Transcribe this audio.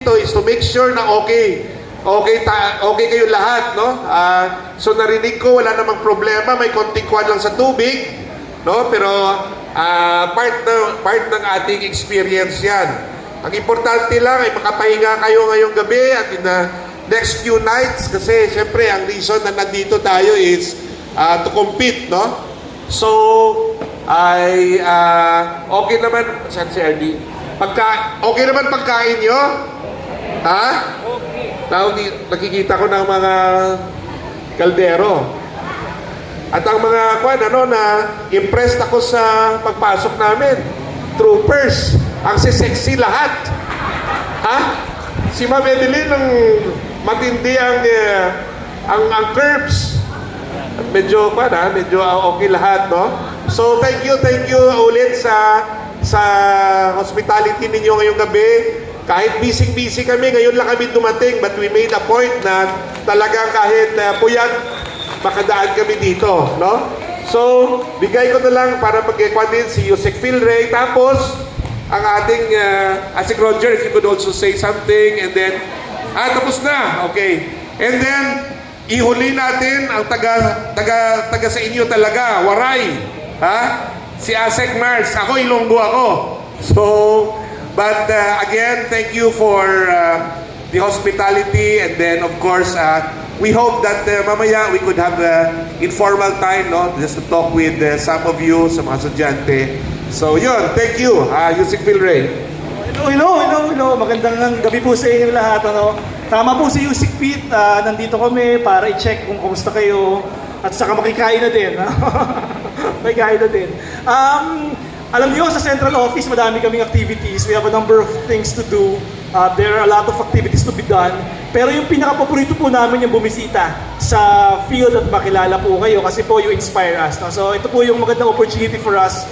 Ito is to make sure na okay kayo lahat, no? So narinig ko, wala namang problema, may konting kwan lang sa tubig, no? Pero part ng ating experience yan. Ang importante lang ay makapahinga kayo ngayong gabi at in the next few nights, kasi syempre ang reason na nandito tayo is to compete, no? So, okay naman, saan si RD? Okay naman pagkain nyo? Ha? Nakikita ko ng mga kaldero. At ang mga impressed ako sa pagpasok namin. Troopers. Ang sexy lahat. Ha? Si Ma'am Edeline, matindi ang curves. Medyo okay lahat, no? So, thank you ulit sa hospitality ninyo ngayong gabi. Kahit busy kami, ngayon lang kami dumating, but we made a point na talagang kahit puyat, makadaan kami dito, no? So, bigay ko na lang para mag-equan din si Yusek Philray. Tapos, ang ating Asik Roger, if you could also say something, and then, tapos na, okay. And then, ihuli natin ang taga sa inyo talaga, Waray, ha? Si Asek Mars, ako Ilonggo ako. So, but again, thank you for the hospitality, and then of course, we hope that mamaya we could have informal time, no, just to talk with some of you, sa mga estudyante. So yun, thank you, Yusek Philray. Hello. Magandang gabi po sa inyong lahat. Tama po si Yusek Pete, nandito kami para i-check kung kumusta kayo at saka makikain na din. May kain na din. Alam niyo, sa central office, madami kaming activities. We have a number of things to do. There are a lot of activities to be done. Pero yung pinaka-paborito po namin yung bumisita sa field at makilala po kayo kasi po you inspire us. No? So ito po yung magandang opportunity for us